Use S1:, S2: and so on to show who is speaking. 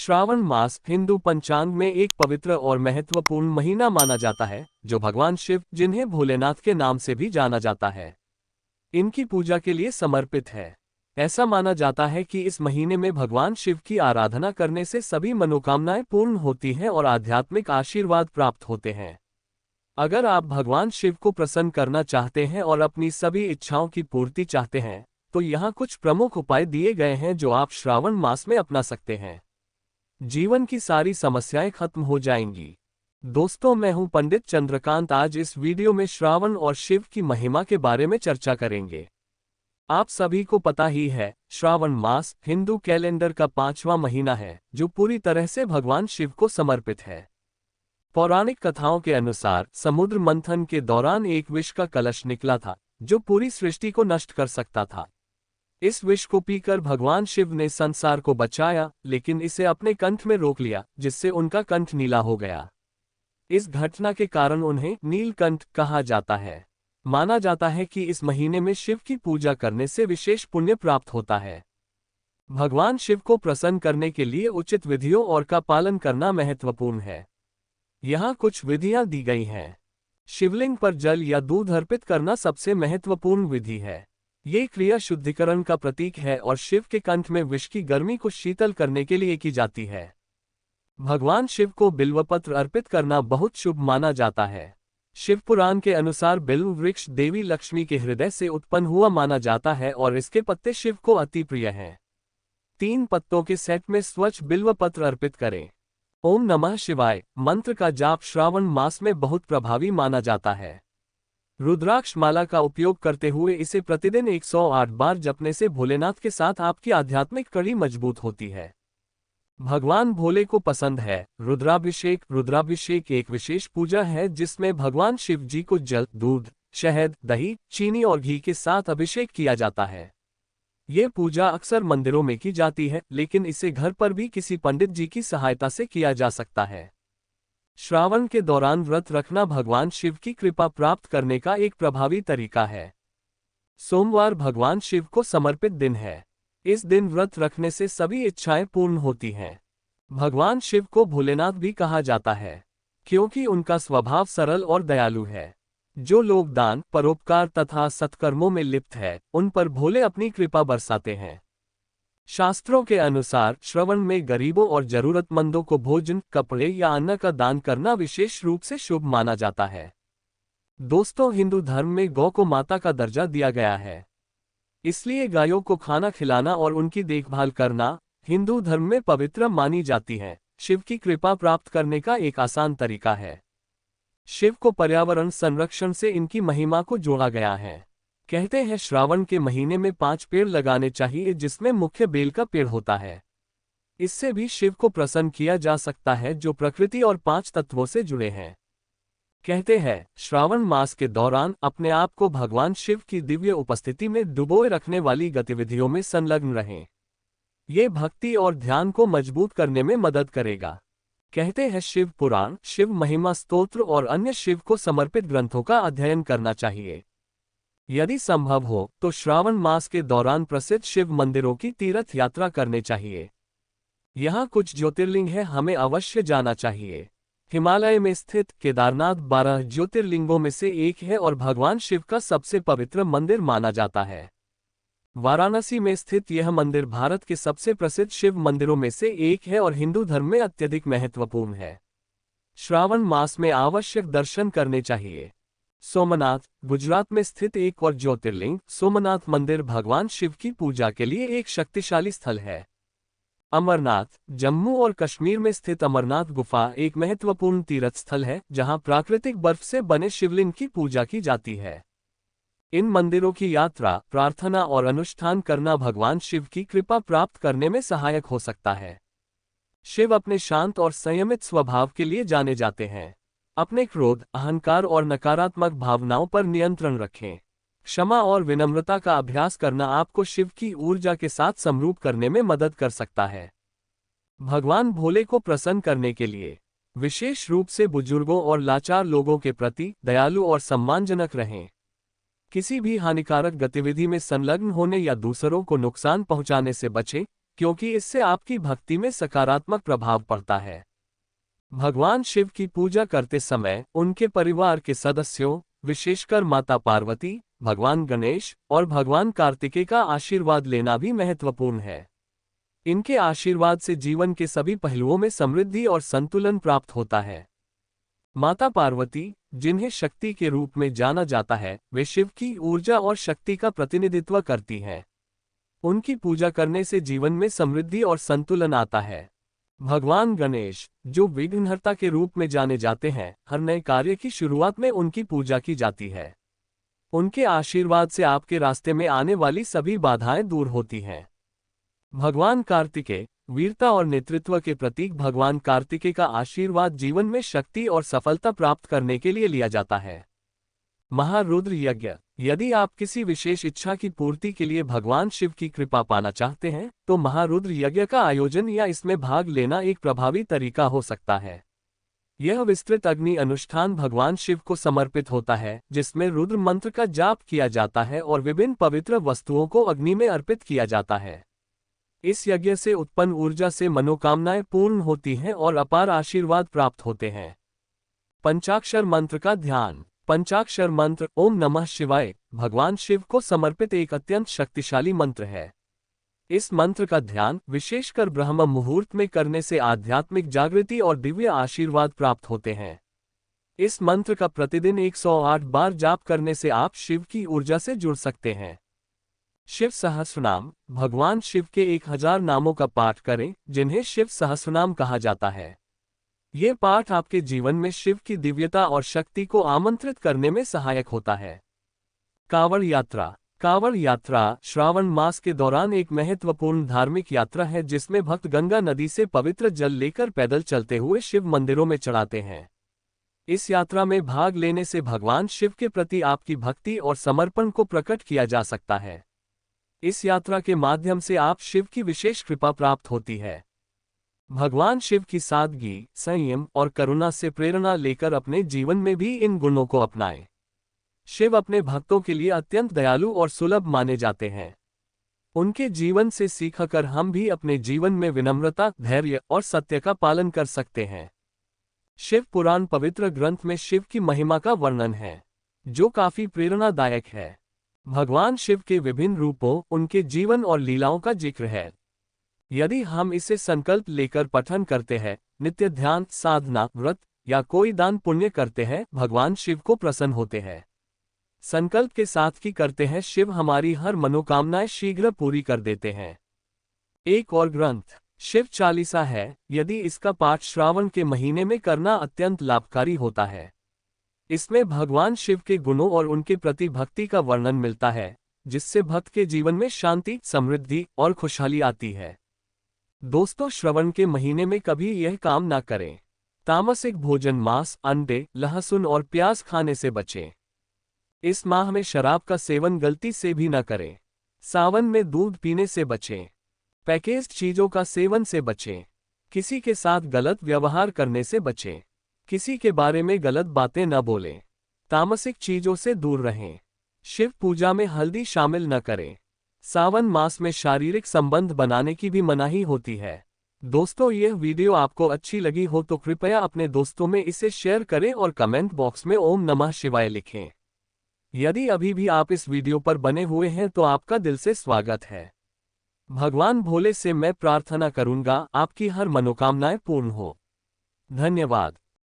S1: श्रावण मास हिंदू पंचांग में एक पवित्र और महत्वपूर्ण महीना माना जाता है, जो भगवान शिव, जिन्हें भोलेनाथ के नाम से भी जाना जाता है, इनकी पूजा के लिए समर्पित है। ऐसा माना जाता है कि इस महीने में भगवान शिव की आराधना करने से सभी मनोकामनाएं पूर्ण होती हैं और आध्यात्मिक आशीर्वाद प्राप्त होते हैं। अगर आप भगवान शिव को प्रसन्न करना चाहते हैं और अपनी सभी इच्छाओं की पूर्ति चाहते हैं, तो यहाँ कुछ प्रमुख उपाय दिए गए हैं जो आप श्रावण मास में अपना सकते हैं। जीवन की सारी समस्याएं खत्म हो जाएंगी। दोस्तों, मैं हूं पंडित चंद्रकांत। आज इस वीडियो में श्रावण और शिव की महिमा के बारे में चर्चा करेंगे। आप सभी को पता ही है, श्रावण मास हिंदू कैलेंडर का 5वां महीना है, जो पूरी तरह से भगवान शिव को समर्पित है। पौराणिक कथाओं के अनुसार समुद्र मंथन के दौरान एक विष का कलश निकला था, जो पूरी सृष्टि को नष्ट कर सकता था। इस विष को पीकर भगवान शिव ने संसार को बचाया, लेकिन इसे अपने कंठ में रोक लिया, जिससे उनका कंठ नीला हो गया। इस घटना के कारण उन्हें नीलकंठ कहा जाता है। माना जाता है कि इस महीने में शिव की पूजा करने से विशेष पुण्य प्राप्त होता है। भगवान शिव को प्रसन्न करने के लिए उचित विधियों और का पालन करना महत्वपूर्ण है। यहाँ कुछ विधियां दी गई हैं। शिवलिंग पर जल या दूध अर्पित करना सबसे महत्वपूर्ण विधि है। ये क्रिया शुद्धिकरण का प्रतीक है और शिव के कंठ में विष की गर्मी को शीतल करने के लिए की जाती है। भगवान शिव को बिल्वपत्र अर्पित करना बहुत शुभ माना जाता है। शिव पुराण के अनुसार बिल्व वृक्ष देवी लक्ष्मी के हृदय से उत्पन्न हुआ माना जाता है और इसके पत्ते शिव को अति प्रिय हैं। 3 पत्तों के सेट में स्वच्छ बिल्वपत्र अर्पित करें। ओम नमः शिवाय मंत्र का जाप श्रावण मास में बहुत प्रभावी माना जाता है। रुद्राक्ष माला का उपयोग करते हुए इसे प्रतिदिन 108 बार जपने से भोलेनाथ के साथ आपकी आध्यात्मिक कड़ी मजबूत होती है। भगवान भोले को पसंद है रुद्राभिषेक। रुद्राभिषेक एक विशेष पूजा है जिसमें भगवान शिव जी को जल, दूध, शहद, दही, चीनी और घी के साथ अभिषेक किया जाता है। ये पूजा अक्सर मंदिरों में की जाती है, लेकिन इसे घर पर भी किसी पंडित जी की सहायता से किया जा सकता है। श्रावण के दौरान व्रत रखना भगवान शिव की कृपा प्राप्त करने का एक प्रभावी तरीका है। सोमवार भगवान शिव को समर्पित दिन है। इस दिन व्रत रखने से सभी इच्छाएं पूर्ण होती हैं। भगवान शिव को भोलेनाथ भी कहा जाता है, क्योंकि उनका स्वभाव सरल और दयालु है। जो लोग दान, परोपकार तथा सत्कर्मों में लिप्त है, उन पर भोले अपनी कृपा बरसाते हैं। शास्त्रों के अनुसार श्रावण में गरीबों और जरूरतमंदों को भोजन, कपड़े या अन्न का दान करना विशेष रूप से शुभ माना जाता है। दोस्तों, हिंदू धर्म में गौ को माता का दर्जा दिया गया है। इसलिए गायों को खाना खिलाना और उनकी देखभाल करना हिंदू धर्म में पवित्र मानी जाती है। शिव की कृपा प्राप्त करने का एक आसान तरीका है। शिव को पर्यावरण संरक्षण से इनकी महिमा को जोड़ा गया है। कहते हैं श्रावण के महीने में 5 पेड़ लगाने चाहिए, जिसमें मुख्य बेल का पेड़ होता है। इससे भी शिव को प्रसन्न किया जा सकता है, जो प्रकृति और 5 तत्वों से जुड़े हैं। कहते हैं श्रावण मास के दौरान अपने आप को भगवान शिव की दिव्य उपस्थिति में डुबोए रखने वाली गतिविधियों में संलग्न रहें। ये भक्ति और ध्यान को मजबूत करने में मदद करेगा। कहते हैं शिव पुराण, शिव महिमा स्तोत्र और अन्य शिव को समर्पित ग्रंथों का अध्ययन करना चाहिए। यदि संभव हो तो श्रावण मास के दौरान प्रसिद्ध शिव मंदिरों की तीर्थ यात्रा करने चाहिए। यहाँ कुछ ज्योतिर्लिंग है, हमें अवश्य जाना चाहिए। हिमालय में स्थित केदारनाथ 12 ज्योतिर्लिंगों में से एक है और भगवान शिव का सबसे पवित्र मंदिर माना जाता है। वाराणसी में स्थित यह मंदिर भारत के सबसे प्रसिद्ध शिव मंदिरों में से एक है और हिंदू धर्म में अत्यधिक महत्वपूर्ण है। श्रावण मास में आवश्यक दर्शन करने चाहिए। सोमनाथ, गुजरात में स्थित एक और ज्योतिर्लिंग सोमनाथ मंदिर भगवान शिव की पूजा के लिए एक शक्तिशाली स्थल है। अमरनाथ, जम्मू और कश्मीर में स्थित अमरनाथ गुफा एक महत्वपूर्ण तीर्थ स्थल है, जहां प्राकृतिक बर्फ से बने शिवलिंग की पूजा की जाती है। इन मंदिरों की यात्रा, प्रार्थना और अनुष्ठान करना भगवान शिव की कृपा प्राप्त करने में सहायक हो सकता है। शिव अपने शांत और संयमित स्वभाव के लिए जाने जाते हैं। अपने क्रोध, अहंकार और नकारात्मक भावनाओं पर नियंत्रण रखें। क्षमा और विनम्रता का अभ्यास करना आपको शिव की ऊर्जा के साथ समरूप करने में मदद कर सकता है। भगवान भोले को प्रसन्न करने के लिए विशेष रूप से बुजुर्गों और लाचार लोगों के प्रति दयालु और सम्मानजनक रहें। किसी भी हानिकारक गतिविधि में संलग्न होने या दूसरों को नुकसान पहुंचाने से बचें, क्योंकि इससे आपकी भक्ति में सकारात्मक प्रभाव पड़ता है। भगवान शिव की पूजा करते समय उनके परिवार के सदस्यों, विशेषकर माता पार्वती, भगवान गणेश और भगवान कार्तिकेय का आशीर्वाद लेना भी महत्वपूर्ण है। इनके आशीर्वाद से जीवन के सभी पहलुओं में समृद्धि और संतुलन प्राप्त होता है। माता पार्वती, जिन्हें शक्ति के रूप में जाना जाता है, वे शिव की ऊर्जा और शक्ति का प्रतिनिधित्व करती हैं। उनकी पूजा करने से जीवन में समृद्धि और संतुलन आता है। भगवान गणेश, जो विघ्नहर्ता के रूप में जाने जाते हैं, हर नए कार्य की शुरुआत में उनकी पूजा की जाती है। उनके आशीर्वाद से आपके रास्ते में आने वाली सभी बाधाएं दूर होती हैं। भगवान कार्तिकेय, वीरता और नेतृत्व के प्रतीक भगवान कार्तिकेय का आशीर्वाद जीवन में शक्ति और सफलता प्राप्त करने के लिए लिया जाता है। महारुद्र यज्ञ, यदि आप किसी विशेष इच्छा की पूर्ति के लिए भगवान शिव की कृपा पाना चाहते हैं, तो महारुद्र यज्ञ का आयोजन या इसमें भाग लेना एक प्रभावी तरीका हो सकता है। यह विस्तृत अग्नि अनुष्ठान भगवान शिव को समर्पित होता है, जिसमें रुद्र मंत्र का जाप किया जाता है और विभिन्न पवित्र वस्तुओं को अग्नि में अर्पित किया जाता है। इस यज्ञ से उत्पन्न ऊर्जा से मनोकामनाएं पूर्ण होती हैं और अपार आशीर्वाद प्राप्त होते हैं। पंचाक्षर मंत्र का ध्यान। पंचाक्षर मंत्र ओम नमः शिवाय भगवान शिव को समर्पित एक अत्यंत शक्तिशाली मंत्र है। इस मंत्र का ध्यान विशेषकर ब्रह्म मुहूर्त में करने से आध्यात्मिक जागृति और दिव्य आशीर्वाद प्राप्त होते हैं। इस मंत्र का प्रतिदिन 108 बार जाप करने से आप शिव की ऊर्जा से जुड़ सकते हैं। शिव सहस्रनाम, भगवान शिव के 1000 नामों का पाठ करें, जिन्हें शिव सहस्रनाम कहा जाता है। ये पाठ आपके जीवन में शिव की दिव्यता और शक्ति को आमंत्रित करने में सहायक होता है। कांवड़ यात्रा। कांवड़ यात्रा श्रावण मास के दौरान एक महत्वपूर्ण धार्मिक यात्रा है, जिसमें भक्त गंगा नदी से पवित्र जल लेकर पैदल चलते हुए शिव मंदिरों में चढ़ाते हैं। इस यात्रा में भाग लेने से भगवान शिव के प्रति आपकी भक्ति और समर्पण को प्रकट किया जा सकता है। इस यात्रा के माध्यम से आप शिव की विशेष कृपा प्राप्त होती है। भगवान शिव की सादगी, संयम और करुणा से प्रेरणा लेकर अपने जीवन में भी इन गुणों को अपनाएं। शिव अपने भक्तों के लिए अत्यंत दयालु और सुलभ माने जाते हैं। उनके जीवन से सीखकर हम भी अपने जीवन में विनम्रता, धैर्य और सत्य का पालन कर सकते हैं। शिव पुराण पवित्र ग्रंथ में शिव की महिमा का वर्णन है, जो काफी प्रेरणादायक है। भगवान शिव के विभिन्न रूपों, उनके जीवन और लीलाओं का जिक्र है। यदि हम इसे संकल्प लेकर पठन करते हैं, नित्य ध्यान, साधना, व्रत या कोई दान पुण्य करते हैं, भगवान शिव को प्रसन्न होते हैं। संकल्प के साथ की करते हैं, शिव हमारी हर मनोकामनाएं शीघ्र पूरी कर देते हैं। एक और ग्रंथ शिव चालीसा है। यदि इसका पाठ श्रावण के महीने में करना अत्यंत लाभकारी होता है। इसमें भगवान शिव के गुणों और उनके प्रति भक्ति का वर्णन मिलता है, जिससे भक्त के जीवन में शांति, समृद्धि और खुशहाली आती है। दोस्तों, श्रवण के महीने में कभी यह काम ना करें। तामसिक भोजन, मांस, अंडे, लहसुन और प्याज खाने से बचें। इस माह में शराब का सेवन गलती से भी न करें। सावन में दूध पीने से बचें। पैकेज्ड चीजों का सेवन से बचें। किसी के साथ गलत व्यवहार करने से बचें। किसी के बारे में गलत बातें न बोलें। तामसिक चीजों से दूर रहें। शिव पूजा में हल्दी शामिल न करें। सावन मास में शारीरिक संबंध बनाने की भी मनाही होती है। दोस्तों, यह वीडियो आपको अच्छी लगी हो तो कृपया अपने दोस्तों में इसे शेयर करें और कमेंट बॉक्स में ओम नमः शिवाय लिखें। यदि अभी भी आप इस वीडियो पर बने हुए हैं तो आपका दिल से स्वागत है। भगवान भोले से मैं प्रार्थना करूंगा आपकी हर मनोकामनाएं पूर्ण हो। धन्यवाद।